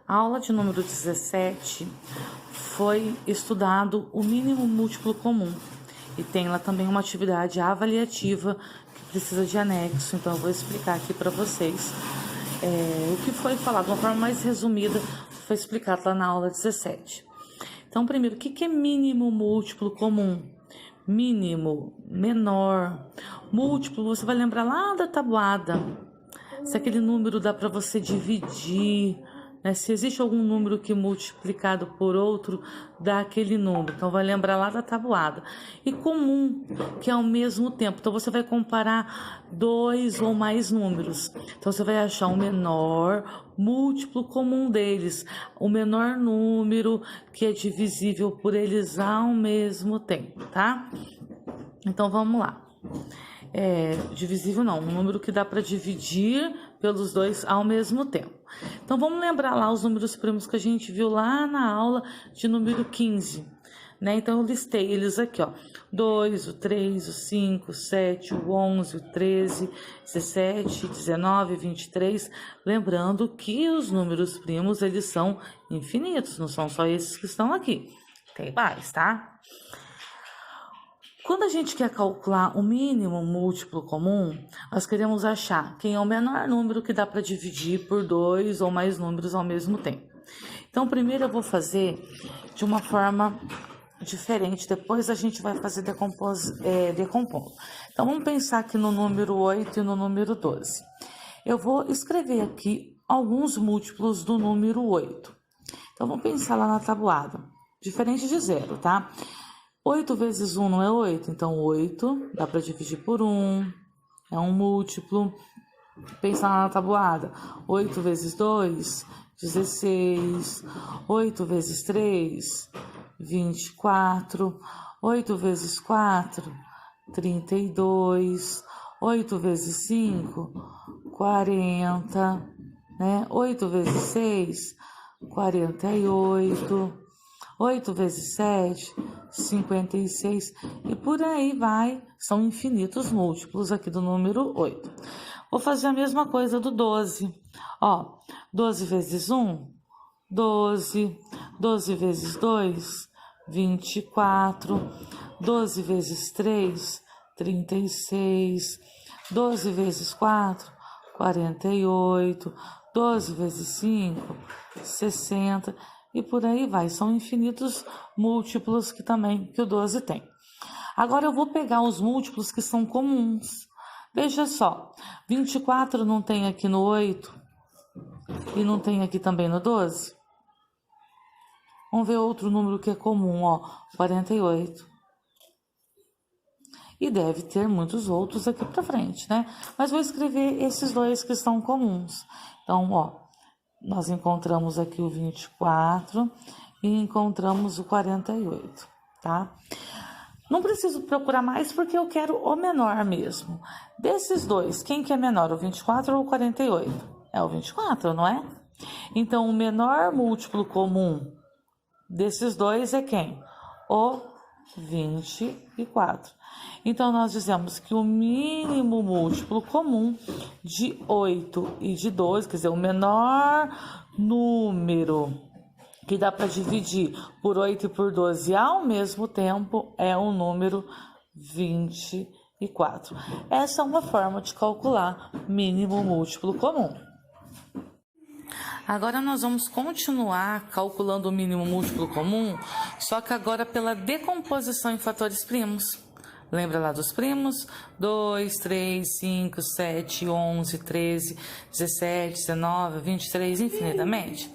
A aula de número 17 foi estudado o mínimo múltiplo comum e tem lá também uma atividade avaliativa que precisa de anexo, então eu vou explicar aqui para vocês o que foi falado de uma forma mais resumida, foi explicado lá na aula 17. Então, primeiro, o que é mínimo múltiplo comum? Mínimo, menor, múltiplo, você vai lembrar lá da tabuada, se aquele número dá para você dividir, né? Se existe algum número que multiplicado por outro dá aquele número, então vai lembrar lá da tabuada. E comum, que é ao mesmo tempo, então você vai comparar dois ou mais números, então você vai achar o menor múltiplo comum deles, o menor número que é divisível por eles ao mesmo tempo, tá? Então vamos lá. Divisível não, um número que dá para dividir pelos dois ao mesmo tempo. Então vamos lembrar lá os números primos que a gente viu lá na aula de número 15, né? Então eu listei eles aqui, ó: 2, o 3, o 5, o 7, o 11, o 13, 17, 19, 23, lembrando que os números primos eles são infinitos, não são só esses que estão aqui, tem mais, tá? Quando a gente quer calcular o mínimo múltiplo comum, nós queremos achar quem é o menor número que dá para dividir por dois ou mais números ao mesmo tempo. Então, primeiro eu vou fazer de uma forma diferente, depois a gente vai fazer decompondo. Então, vamos pensar aqui no número 8 e no número 12. Eu vou escrever aqui alguns múltiplos do número 8. Então, vamos pensar lá na tabuada, diferente de 0, tá? 8 vezes 1 não é 8, então 8 dá para dividir por 1, é um múltiplo. Pensa lá na tabuada, 8 vezes 2, 16, 8 vezes 3, 24, 8 vezes 4, 32, 8 vezes 5, 40, né? 8 vezes 6, 48, 8 vezes 7, 56, e por aí vai, são infinitos múltiplos aqui do número 8. Vou fazer a mesma coisa do 12, ó, 12 vezes 1, 12, 12 vezes 2, 24, 12 vezes 3, 36, 12 vezes 4, 48, 12 vezes 5, 60, e por aí vai, são infinitos múltiplos que o 12 tem. Agora eu vou pegar os múltiplos que são comuns. Veja só, 24 não tem aqui no 8 e não tem aqui também no 12. Vamos ver outro número que é comum, ó, 48. E deve ter muitos outros aqui para frente, né? Mas vou escrever esses dois que são comuns. Então, ó, nós encontramos aqui o 24 e encontramos o 48, tá? Não preciso procurar mais porque eu quero o menor mesmo. Desses dois, quem que é menor, o 24 ou o 48? É o 24, não é? Então, o menor múltiplo comum desses dois é quem? O 24. Então, nós dizemos que o mínimo múltiplo comum de 8 e de 12, quer dizer, o menor número que dá para dividir por 8 e por 12 ao mesmo tempo é o número 24. Essa é uma forma de calcular mínimo múltiplo comum. Agora nós vamos continuar calculando o mínimo múltiplo comum, só que agora pela decomposição em fatores primos. Lembra lá dos primos? 2, 3, 5, 7, 11, 13, 17, 19, 23, infinitamente.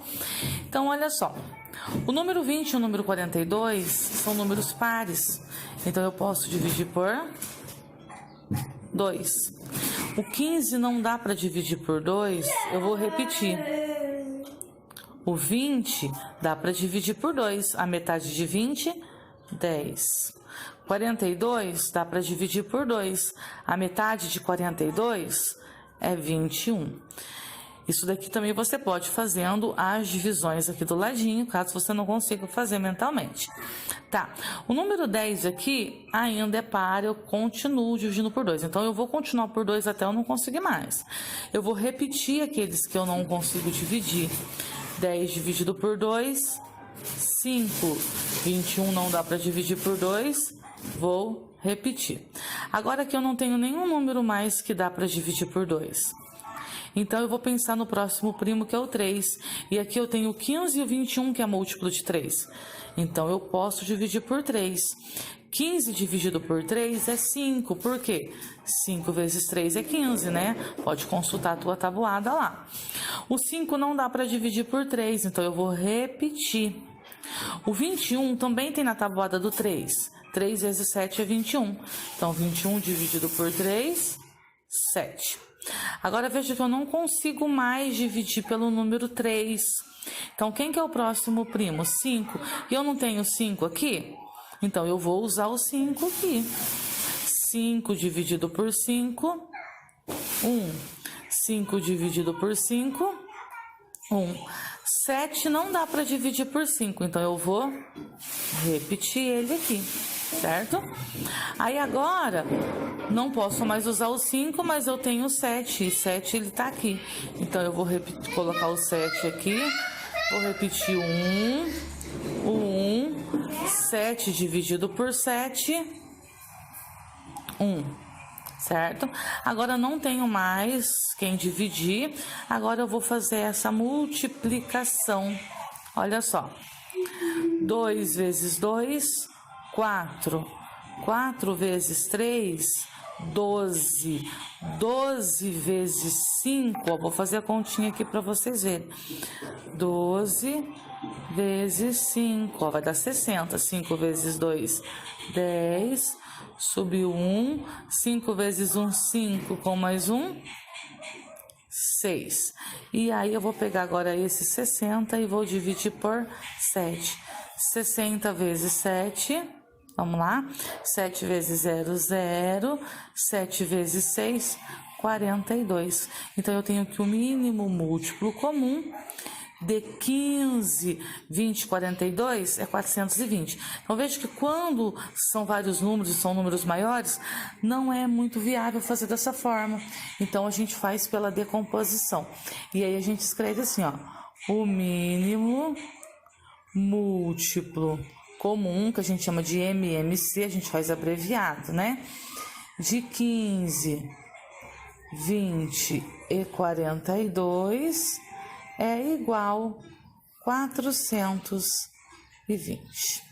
Então, olha só. O número 20 e o número 42 são números pares. Então, eu posso dividir por 2. O 15 não dá para dividir por 2, eu vou repetir. O 20 dá para dividir por 2. A metade de 20, 10. 42 dá para dividir por 2. A metade de 42 é 21. Isso daqui também você pode fazendo as divisões aqui do ladinho, caso você não consiga fazer mentalmente. Tá, o número 10 aqui ainda é par, eu continuo dividindo por 2. Então, eu vou continuar por 2 até eu não conseguir mais. Eu vou repetir aqueles que eu não consigo dividir. 10 dividido por 2, 5. 21 não dá para dividir por 2, vou repetir. Agora que eu não tenho nenhum número mais que dá para dividir por 2. Então, eu vou pensar no próximo primo, que é o 3. E aqui eu tenho o 15 e o 21, que é múltiplo de 3. Então, eu posso dividir por 3. 15 dividido por 3 é 5. Por quê? 5 vezes 3 é 15, né? Pode consultar a tua tabuada lá. O 5 não dá para dividir por 3, então eu vou repetir. O 21 também tem na tabuada do 3. 3 vezes 7 é 21. Então, 21 dividido por 3, 7. Agora, veja que eu não consigo mais dividir pelo número 3. Então, quem que é o próximo primo? 5. E eu não tenho 5 aqui? Então, eu vou usar o 5 aqui. 5 dividido por 5, 1. 5 dividido por 5, 1. 7 não dá para dividir por 5, então eu vou repetir ele aqui, certo? Aí agora, não posso mais usar o 5, mas eu tenho o 7, e 7 ele tá aqui. Então eu vou colocar o 7 aqui, vou repetir o 1, 7 dividido por 7, 1. Certo? Agora não tenho mais quem dividir, agora eu vou fazer essa multiplicação. Olha só, 2 vezes 2, 4. 4 vezes 3, 12. 12 vezes 5, ó, vou fazer a continha aqui para vocês verem. 12 vezes 5, ó, vai dar 60. 5 vezes 2, 10. Subiu 1, 5 vezes 1, 5, com mais 1, 6. E aí eu vou pegar agora esse 60 e vou dividir por 7. 60 vezes 7, vamos lá. 7 vezes 0, 0. 7 vezes 6, 42. Então, eu tenho que o mínimo múltiplo comum de 15, 20, 42 é 420. Então, veja que quando são vários números e são números maiores, não é muito viável fazer dessa forma. Então, a gente faz pela decomposição. E aí, a gente escreve assim, ó, o mínimo múltiplo comum, que a gente chama de MMC, a gente faz abreviado, né? De 15, 20 e 42... é igual a 420.